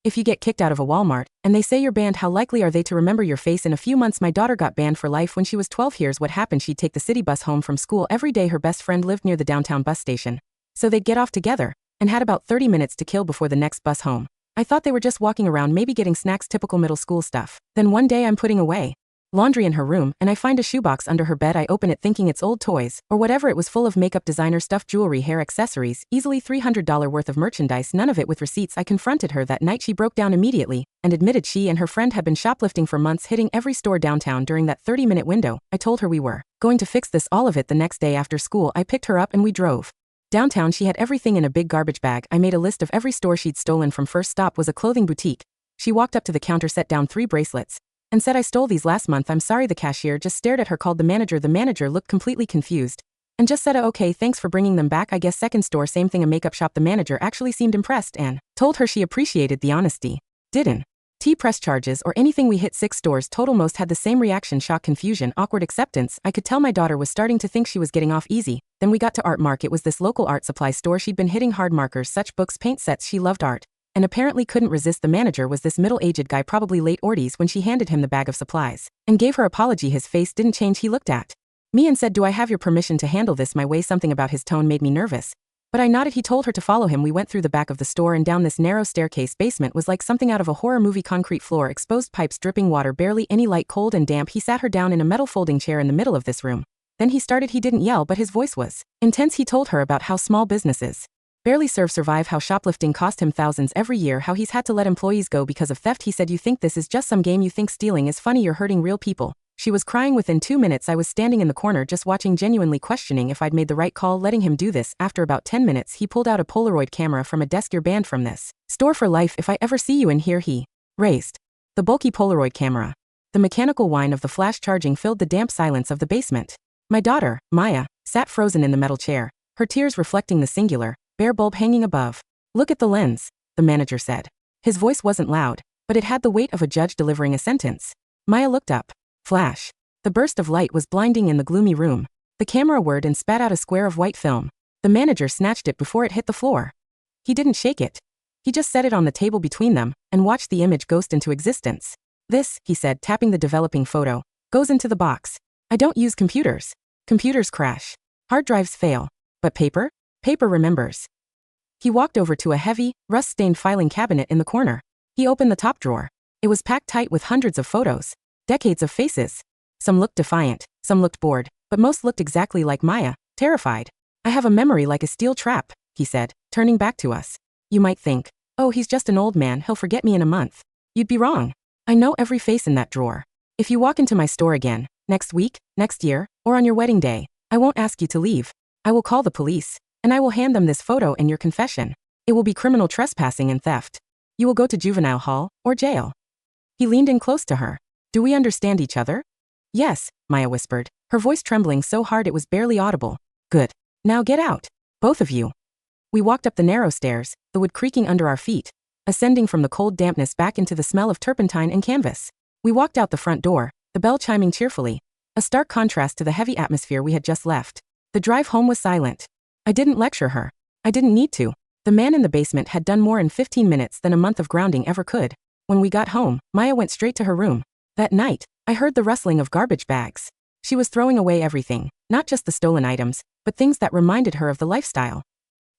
If you get kicked out of a Walmart, and they say you're banned, how likely are they to remember your face in a few months? My daughter got banned for life when she was 12. Here's what happened. She'd take the city bus home from school every day. Her best friend lived near the downtown bus station, so they'd get off together, and had about 30 minutes to kill before the next bus home. I thought they were just walking around, maybe getting snacks, typical middle school stuff. Then one day I'm putting away laundry in her room, and I find a shoebox under her bed. I open it thinking it's old toys, or whatever it was, full of makeup, designer stuff, jewelry, hair accessories, easily $300 worth of merchandise, none of it with receipts. I confronted her that night. She broke down immediately, and admitted she and her friend had been shoplifting for months, hitting every store downtown during that 30-minute window. I told her we were going to fix this, all of it. The next day after school, I picked her up and we drove downtown. She had everything in a big garbage bag. I made a list of every store she'd stolen from. First stop was a clothing boutique. She walked up to the counter, set down 3 bracelets, and said, "I stole these last month." "I'm sorry." The cashier just stared at her, called the manager. The manager looked completely confused, and just said, "Okay, thanks for bringing them back, I guess." Second store, same thing, a makeup shop. The manager actually seemed impressed and told her she appreciated the honesty. Didn't press charges or anything. We hit 6 stores total. Most had the same reaction: shock, confusion, awkward acceptance. I could tell my daughter was starting to think she was getting off easy. Then we got to Art Mark. It was this local art supply store. She'd been hitting hard markers, such books, paint sets. She loved art, and apparently couldn't resist. The manager was this middle-aged guy, probably late 40s, when she handed him the bag of supplies and gave her apology. His face didn't change. He looked at me and said, "Do I have your permission to handle this my way?" Something about his tone made me nervous, but I nodded. He told her to follow him. We went through the back of the store and down this narrow staircase. Basement was like something out of a horror movie. Concrete floor, exposed pipes, dripping water, barely any light, cold and damp. He sat her down in a metal folding chair in the middle of this room. Then he started. He didn't yell, but his voice was intense. He told her about how small businesses barely survive, how shoplifting cost him thousands every year, how he's had to let employees go because of theft. He said, "You think this is just some game? You think stealing is funny? You're hurting real people." She was crying. Within 2 minutes, I was standing in the corner just watching, genuinely questioning if I'd made the right call letting him do this. After about 10 minutes, he pulled out a Polaroid camera from a desk. "You're banned from this store for life. If I ever see you in here." He raised the bulky Polaroid camera. The mechanical whine of the flash charging filled the damp silence of the basement. My daughter, Maya, sat frozen in the metal chair, her tears reflecting the singular, bare bulb hanging above. "Look at the lens," the manager said. His voice wasn't loud, but it had the weight of a judge delivering a sentence. Maya looked up. Flash. The burst of light was blinding in the gloomy room. The camera whirred and spat out a square of white film. The manager snatched it before it hit the floor. He didn't shake it. He just set it on the table between them and watched the image ghost into existence. "This," he said, tapping the developing photo, "goes into the box. I don't use computers. Computers crash. Hard drives fail. But paper? Paper remembers." He walked over to a heavy, rust-stained filing cabinet in the corner. He opened the top drawer. It was packed tight with hundreds of photos. Decades of faces. Some looked defiant, some looked bored, but most looked exactly like Maya, terrified. "I have a memory like a steel trap," he said, turning back to us. "You might think, oh, he's just an old man, he'll forget me in a month. You'd be wrong. I know every face in that drawer. If you walk into my store again, next week, next year, or on your wedding day, I won't ask you to leave. I will call the police, and I will hand them this photo and your confession. It will be criminal trespassing and theft. You will go to juvenile hall, or jail." He leaned in close to her. "Do we understand each other?" "Yes," Maya whispered, her voice trembling so hard it was barely audible. "Good. Now get out. Both of you." We walked up the narrow stairs, the wood creaking under our feet, ascending from the cold dampness back into the smell of turpentine and canvas. We walked out the front door, the bell chiming cheerfully, a stark contrast to the heavy atmosphere we had just left. The drive home was silent. I didn't lecture her. I didn't need to. The man in the basement had done more in 15 minutes than a month of grounding ever could. When we got home, Maya went straight to her room. That night, I heard the rustling of garbage bags. She was throwing away everything, not just the stolen items, but things that reminded her of the lifestyle.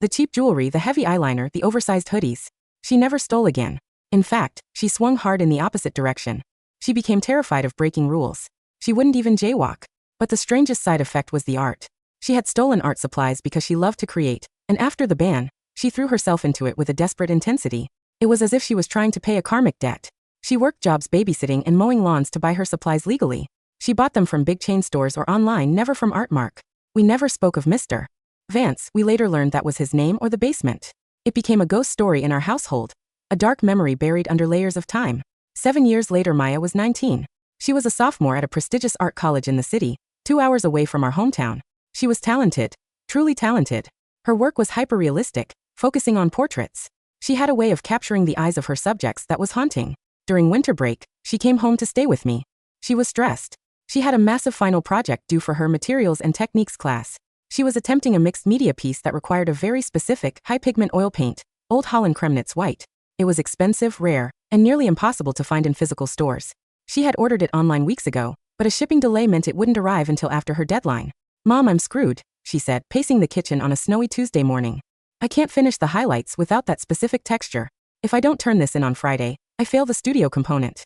The cheap jewelry, the heavy eyeliner, the oversized hoodies. She never stole again. In fact, she swung hard in the opposite direction. She became terrified of breaking rules. She wouldn't even jaywalk. But the strangest side effect was the art. She had stolen art supplies because she loved to create, and after the ban, she threw herself into it with a desperate intensity. It was as if she was trying to pay a karmic debt. She worked jobs babysitting and mowing lawns to buy her supplies legally. She bought them from big chain stores or online, never from Artmark. We never spoke of Mr. Vance. We later learned that was his name, or the basement. It became a ghost story in our household, a dark memory buried under layers of time. 7 years later, Maya was 19. She was a sophomore at a prestigious art college in the city, 2 hours away from our hometown. She was talented, truly talented. Her work was hyper-realistic, focusing on portraits. She had a way of capturing the eyes of her subjects that was haunting. During winter break, she came home to stay with me. She was stressed. She had a massive final project due for her materials and techniques class. She was attempting a mixed media piece that required a very specific, high-pigment oil paint, Old Holland Kremnitz white. It was expensive, rare, and nearly impossible to find in physical stores. She had ordered it online weeks ago, but a shipping delay meant it wouldn't arrive until after her deadline. "Mom, I'm screwed," she said, pacing the kitchen on a snowy Tuesday morning. "I can't finish the highlights without that specific texture. If I don't turn this in on Friday, I fail the studio component."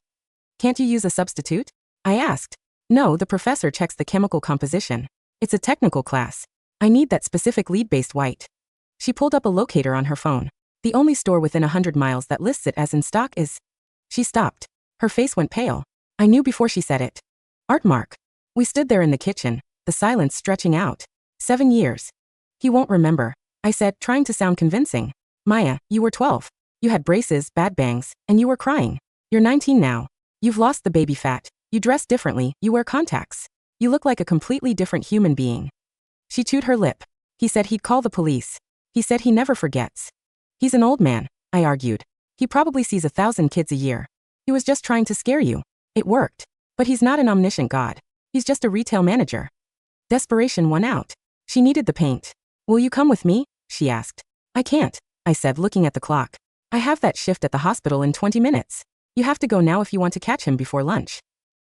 "Can't you use a substitute?" I asked. "No, the professor checks the chemical composition. It's a technical class. I need that specific lead-based white." She pulled up a locator on her phone. "The only store within 100 miles that lists it as in stock is..." She stopped. Her face went pale. I knew before she said it. Artmark. We stood there in the kitchen, the silence stretching out. 7 years. "He won't remember," I said, trying to sound convincing. "Maya, you were 12. You had braces, bad bangs, and you were crying. You're 19 now. You've lost the baby fat. You dress differently, you wear contacts. You look like a completely different human being." She chewed her lip. "He said he'd call the police. He said he never forgets." "He's an old man," I argued. "He probably sees 1,000 kids a year. He was just trying to scare you. It worked. But he's not an omniscient god. He's just a retail manager." Desperation won out. She needed the paint. "Will you come with me?" she asked. "I can't," I said, looking at the clock. "I have that shift at the hospital in 20 minutes. You have to go now if you want to catch him before lunch."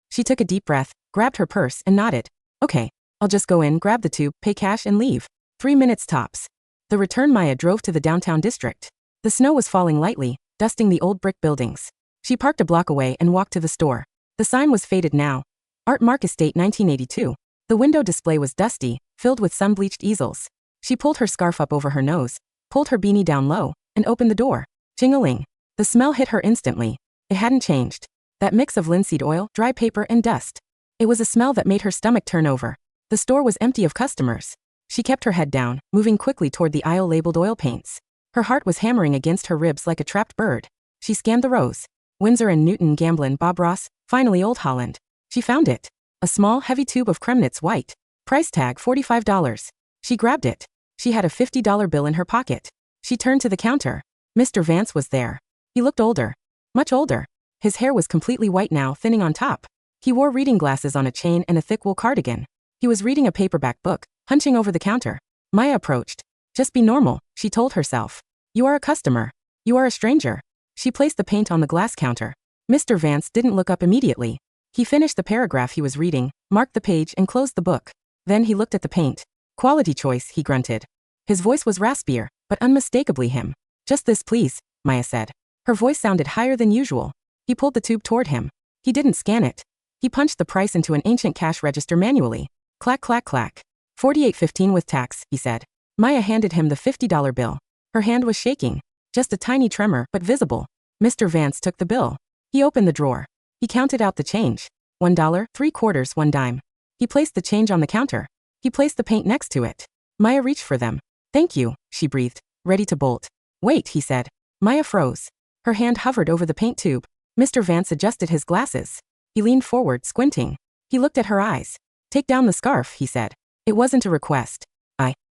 She took a deep breath, grabbed her purse, and nodded. "Okay, I'll just go in, grab the tube, pay cash, and leave. 3 minutes tops." The return Maya drove to the downtown district. The snow was falling lightly, dusting the old brick buildings. She parked a block away and walked to the store. The sign was faded now. Artmark Estate 1982. The window display was dusty, filled with sun-bleached easels. She pulled her scarf up over her nose, pulled her beanie down low, and opened the door. Jingling. The smell hit her instantly. It hadn't changed. That mix of linseed oil, dry paper, and dust. It was a smell that made her stomach turn over. The store was empty of customers. She kept her head down, moving quickly toward the aisle labeled oil paints. Her heart was hammering against her ribs like a trapped bird. She scanned the rows. Winsor and Newton, Gamblin, Bob Ross, finally Old Holland. She found it. A small, heavy tube of Kremnitz white. Price tag $45. She grabbed it. She had a $50 bill in her pocket. She turned to the counter. Mr. Vance was there. He looked older. Much older. His hair was completely white now, thinning on top. He wore reading glasses on a chain and a thick wool cardigan. He was reading a paperback book, hunching over the counter. Maya approached. "Just be normal," she told herself. "You are a customer. You are a stranger." She placed the paint on the glass counter. Mr. Vance didn't look up immediately. He finished the paragraph he was reading, marked the page, and closed the book. Then he looked at the paint. "Quality choice," he grunted. His voice was raspier, but unmistakably him. "Just this, please," Maya said. Her voice sounded higher than usual. He pulled the tube toward him. He didn't scan it. He punched the price into an ancient cash register manually. Clack, clack, clack. $48.15 with tax, he said. Maya handed him the $50 bill. Her hand was shaking. Just a tiny tremor, but visible. Mr. Vance took the bill. He opened the drawer. He counted out the change. $1, 3/4, 1 dime. He placed the change on the counter. He placed the paint next to it. Maya reached for them. "Thank you," she breathed, ready to bolt. "Wait," he said. Maya froze. Her hand hovered over the paint tube. Mr. Vance adjusted his glasses. He leaned forward, squinting. He looked at her eyes. "Take down the scarf," he said. It wasn't a request.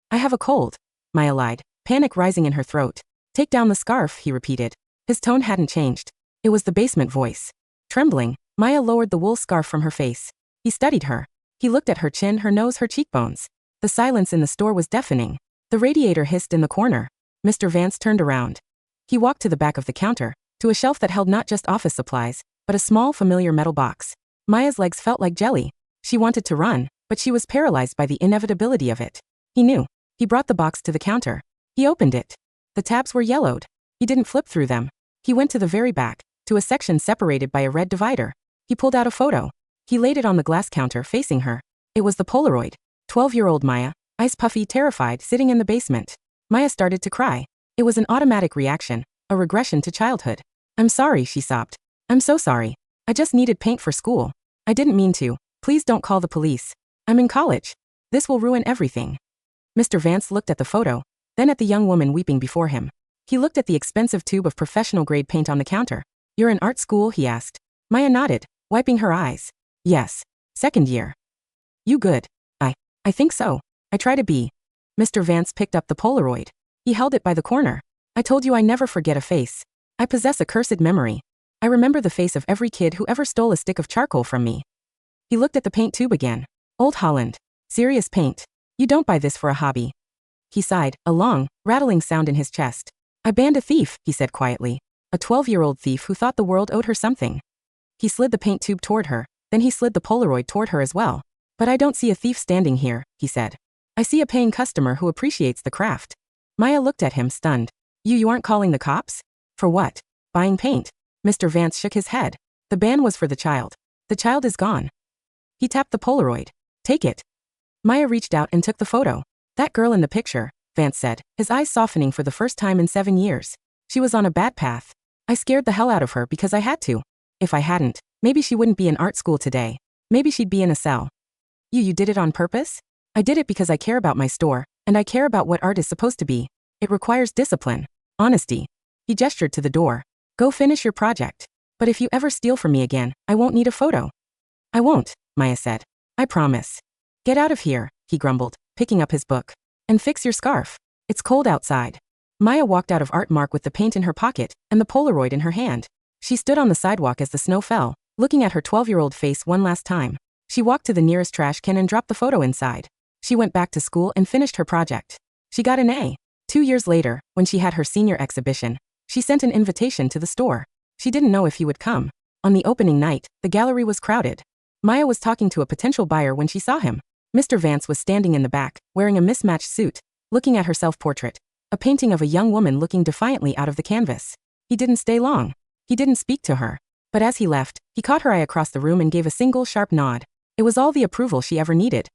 I have a cold," Maya lied, panic rising in her throat. "Take down the scarf," he repeated. His tone hadn't changed. It was the basement voice. Trembling, Maya lowered the wool scarf from her face. He studied her. He looked at her chin, her nose, her cheekbones. The silence in the store was deafening. The radiator hissed in the corner. Mr. Vance turned around. He walked to the back of the counter, to a shelf that held not just office supplies, but a small, familiar metal box. Maya's legs felt like jelly. She wanted to run, but she was paralyzed by the inevitability of it. He knew. He brought the box to the counter. He opened it. The tabs were yellowed. He didn't flip through them. He went to the very back, to a section separated by a red divider. He pulled out a photo. He laid it on the glass counter facing her. It was the Polaroid. 12-year-old Maya, ice puffy, terrified, sitting in the basement. Maya started to cry. It was an automatic reaction, a regression to childhood. "I'm sorry," she sobbed. "I'm so sorry. I just needed paint for school. I didn't mean to. Please don't call the police. I'm in college. This will ruin everything." Mr. Vance looked at the photo, then at the young woman weeping before him. He looked at the expensive tube of professional-grade paint on the counter. "You're in art school?" he asked. Maya nodded, wiping her eyes. "Yes. 2nd year." "You good?" I think so. I try to be." Mr. Vance picked up the Polaroid. He held it by the corner. "I told you I never forget a face. I possess a cursed memory. I remember the face of every kid who ever stole a stick of charcoal from me." He looked at the paint tube again. Old Holland. Serious paint. "You don't buy this for a hobby." He sighed, a long, rattling sound in his chest. "I banned a thief," he said quietly. A 12-year-old thief who thought the world owed her something. He slid the paint tube toward her, then he slid the Polaroid toward her as well. But I don't see a thief standing here, he said. I see a paying customer who appreciates the craft. Maya looked at him, stunned. You aren't calling the cops? For what? Buying paint. Mr. Vance shook his head. The ban was for the child. The child is gone. He tapped the Polaroid. Take it. Maya reached out and took the photo. That girl in the picture, Vance said, his eyes softening for the first time in 7 years. She was on a bad path. I scared the hell out of her because I had to. If I hadn't, maybe she wouldn't be in art school today. Maybe she'd be in a cell. You did it on purpose? I did it because I care about my store, and I care about what art is supposed to be. It requires discipline, honesty. He gestured to the door. Go finish your project. But if you ever steal from me again, I won't need a photo. I won't, Maya said. I promise. Get out of here, he grumbled, picking up his book. And fix your scarf. It's cold outside. Maya walked out of Art Mark with the paint in her pocket and the Polaroid in her hand. She stood on the sidewalk as the snow fell, looking at her 12-year-old face one last time. She walked to the nearest trash can and dropped the photo inside. She went back to school and finished her project. She got an A. 2 years later, when she had her senior exhibition, she sent an invitation to the store. She didn't know if he would come. On the opening night, the gallery was crowded. Maya was talking to a potential buyer when she saw him. Mr. Vance was standing in the back, wearing a mismatched suit, looking at her self-portrait, a painting of a young woman looking defiantly out of the canvas. He didn't stay long. He didn't speak to her. But as he left, he caught her eye across the room and gave a single sharp nod. It was all the approval she ever needed.